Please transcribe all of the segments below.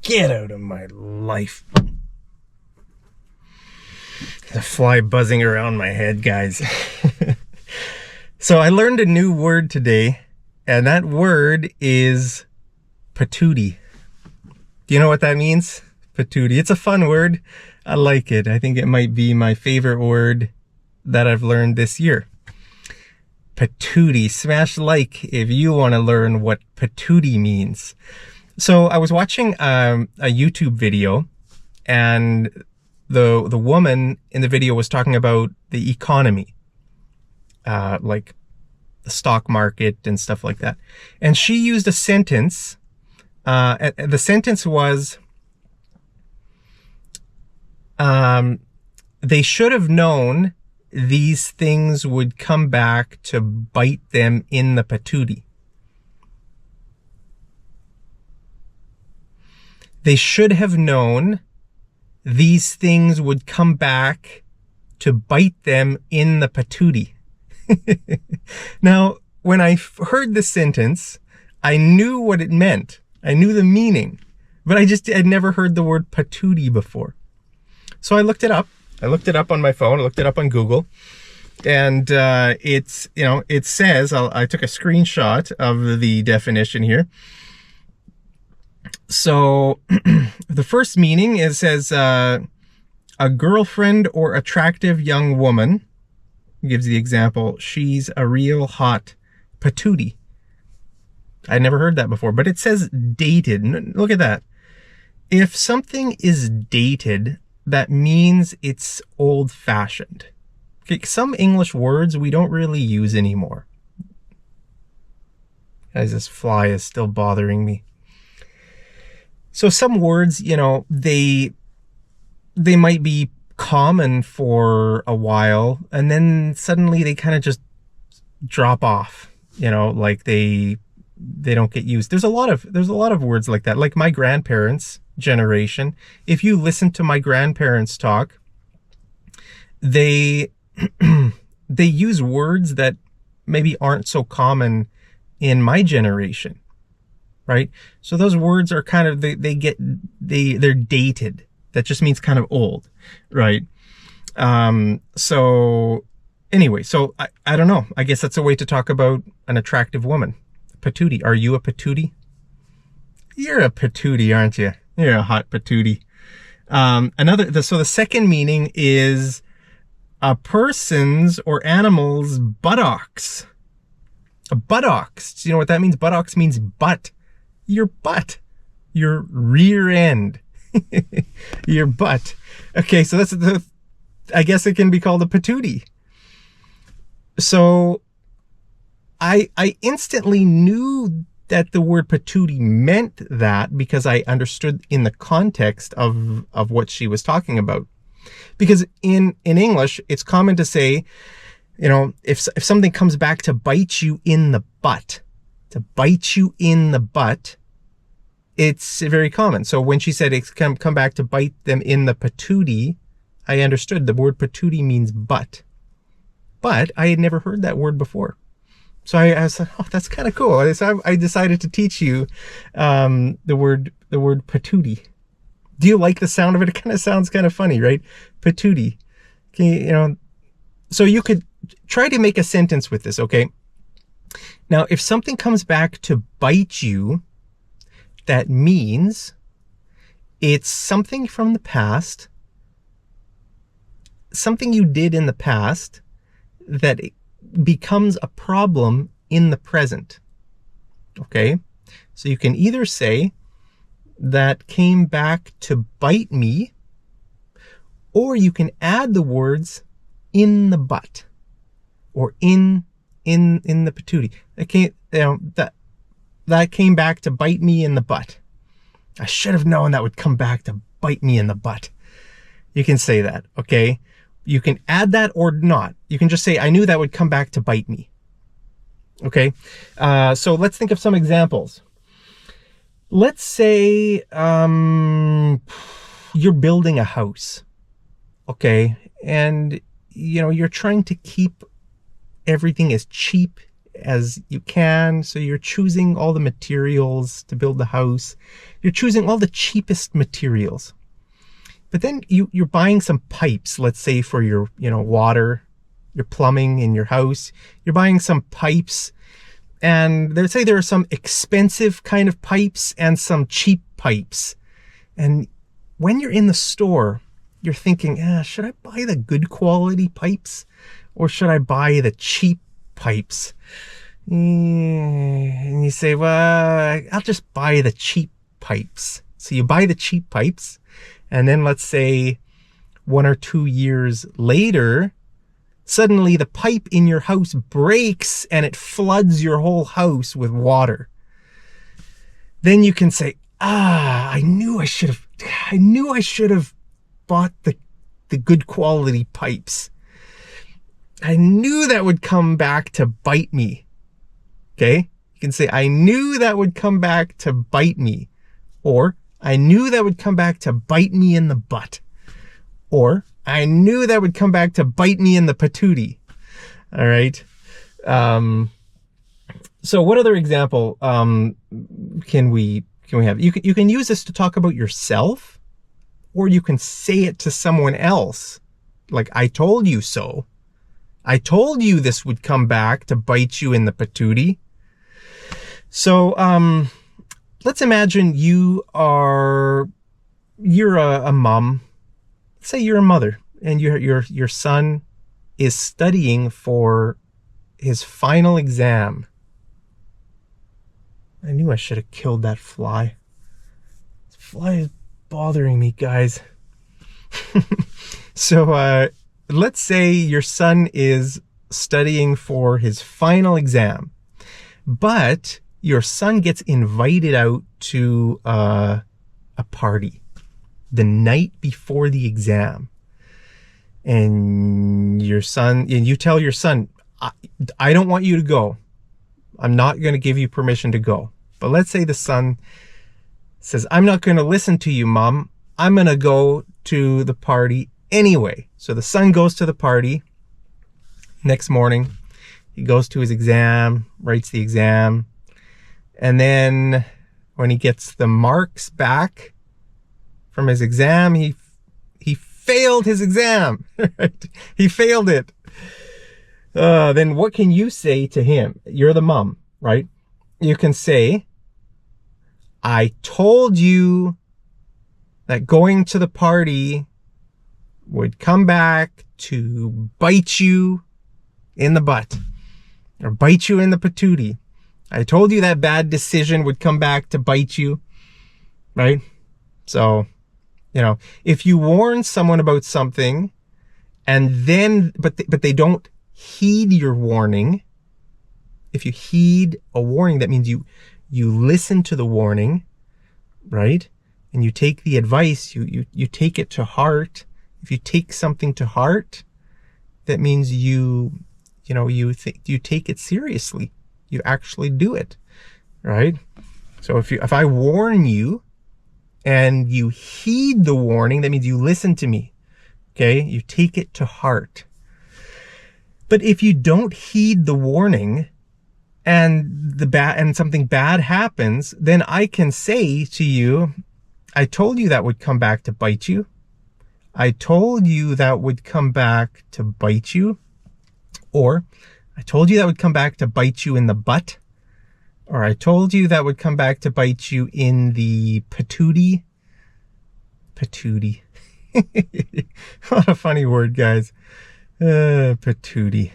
Get out of my life. The fly buzzing around my head, guys. So I learned a new word today, and that word is patootie. Do you know what that means? Patootie. It's a fun word. I like it. I think it might be my favorite word that I've learned this year. Patootie. Smash like if you want to learn what patootie means. So I was watching a YouTube video, and the woman in the video was talking about the economy, like the stock market and stuff like that. And she used a sentence. The sentence was, they should have known these things would come back to bite them in the patootie. They should have known these things would come back to bite them in the patootie. Now, when I heard this sentence, I knew what it meant. I knew the meaning, but I'd never heard the word patootie before. So I looked it up. I looked it up on my phone. I looked it up on Google, and it says, I took a screenshot of the definition here. So the first meaning says a girlfriend or attractive young woman. Gives the example, she's a real hot patootie. I never heard that before, but it says dated. Look at that. If something is dated, that means it's old-fashioned. Okay, some English words we don't really use anymore. Guys, this fly is still bothering me. So some words, they might be common for a while, and then suddenly they kind of just drop off, like they don't get used. There's a lot of words like that, like my grandparents' generation. If you listen to my grandparents talk, they use words that maybe aren't so common in my generation, right? So those words are kind of, they're dated. That just means kind of old, right? So anyway, so I don't know. I guess that's a way to talk about an attractive woman. Patootie. Are you a patootie? You're a patootie, aren't you? You're a hot patootie. So the second meaning is a person's or animal's buttocks. Buttocks. Do you know what that means? Buttocks means butt. Your butt. Your rear end. Your butt. Okay, so I guess it can be called a patootie. So I instantly knew that the word patootie meant that, because I understood in the context of what she was talking about. Because in English, it's common to say, if something comes back to bite you in the butt, it's very common. So when she said it's come back to bite them in the patootie, I understood the word patootie means butt. But I had never heard that word before. So I was like, oh, that's kind of cool. So I decided to teach you the word patootie. Do you like the sound of it? It kind of sounds kind of funny, right? Patootie. So you could try to make a sentence with this, okay? Now, if something comes back to bite you, that means it's something from the past, something you did in the past that becomes a problem in the present. Okay? So you can either say that came back to bite me, or you can add the words in the butt or in the patootie. That came back to bite me in the butt. I should have known that would come back to bite me in the butt. You can say that, okay? You can add that or not. You can just say, I knew that would come back to bite me. Okay? So let's think of some examples. Let's say you're building a house, okay? And, you're trying to keep everything as cheap as you can. So you're choosing all the materials to build the house. You're choosing all the cheapest materials. But then you're buying some pipes, let's say for your, water, your plumbing in your house. You're buying some pipes, and let's say there are some expensive kind of pipes and some cheap pipes. And when you're in the store, you're thinking, should I buy the good quality pipes or should I buy the cheap pipes? And you say, well, I'll just buy the cheap pipes. So you buy the cheap pipes, and then let's say 1 or 2 years later, suddenly the pipe in your house breaks and it floods your whole house with water. Then you can say, I knew I should have bought the good quality pipes. I knew that would come back to bite me. Okay? You can say, I knew that would come back to bite me. Or, I knew that would come back to bite me in the butt. Or, I knew that would come back to bite me in the patootie. All right? So what other example can we have? You can use this to talk about yourself, or you can say it to someone else. Like, I told you so. I told you this would come back to bite you in the patootie. So, let's imagine you're a mom. Say you're a mother, and your son is studying for his final exam. I knew I should have killed that fly. This fly is bothering me, guys. So, let's say your son is studying for his final exam, but your son gets invited out to a party the night before the exam. And you tell your son, I don't want you to go. I'm not going to give you permission to go. But let's say the son says, I'm not going to listen to you, Mom. I'm going to go to the party anyway. So the son goes to the party. Next morning, he goes to his exam, writes the exam. And then when he gets the marks back from his exam, he failed his exam. Right? He failed it. Then what can you say to him? You're the mom, right? You can say, I told you that going to the party would come back to bite you in the butt or bite you in the patootie. I told you that bad decision would come back to bite you, right? So, if you warn someone about something and then, but they don't heed your warning. If you heed a warning, that means you listen to the warning, right? And you take the advice, you take it to heart. If you take something to heart, that means you take it seriously. You actually do it, right? So if I warn you and you heed the warning, that means you listen to me. Okay? You take it to heart. But if you don't heed the warning and something bad happens, then I can say to you, I told you that would come back to bite you. I told you that would come back to bite you. Or I told you that would come back to bite you in the butt. Or I told you that would come back to bite you in the patootie. Patootie. What a funny word, guys. Patootie.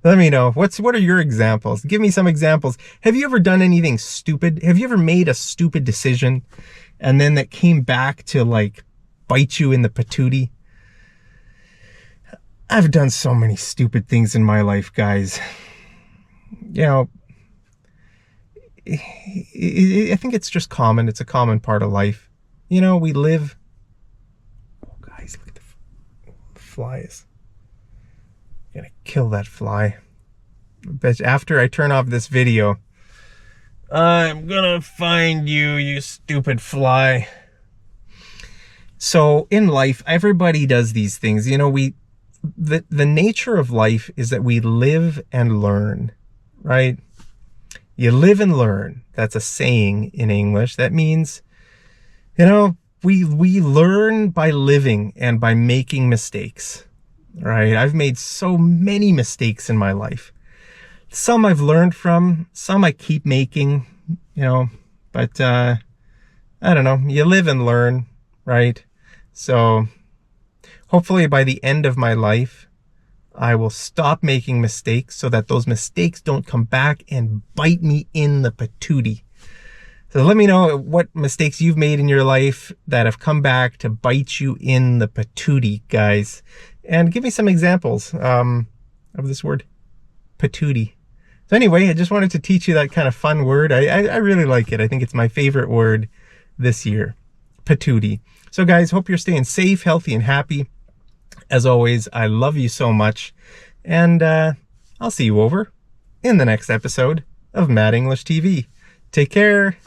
Let me know. What are your examples? Give me some examples. Have you ever done anything stupid? Have you ever made a stupid decision and then that came back to bite you in the patootie? I've done so many stupid things in my life, guys. I think it's just common. It's a common part of life. We live... Oh, guys, look at the flies. I'm gonna kill that fly. But after I turn off this video, I'm gonna find you, you stupid fly. So in life, everybody does these things. The nature of life is that we live and learn, right? You live and learn. That's a saying in English. That means, we learn by living and by making mistakes, right? I've made so many mistakes in my life. Some I've learned from, some I keep making, but I don't know. You live and learn, right? So hopefully by the end of my life, I will stop making mistakes so that those mistakes don't come back and bite me in the patootie. So let me know what mistakes you've made in your life that have come back to bite you in the patootie, guys. And give me some examples of this word, patootie. So anyway, I just wanted to teach you that kind of fun word. I really like it. I think it's my favorite word this year, patootie. So guys, hope you're staying safe, healthy, and happy. As always, I love you so much, and I'll see you over in the next episode of Mad English TV. Take care.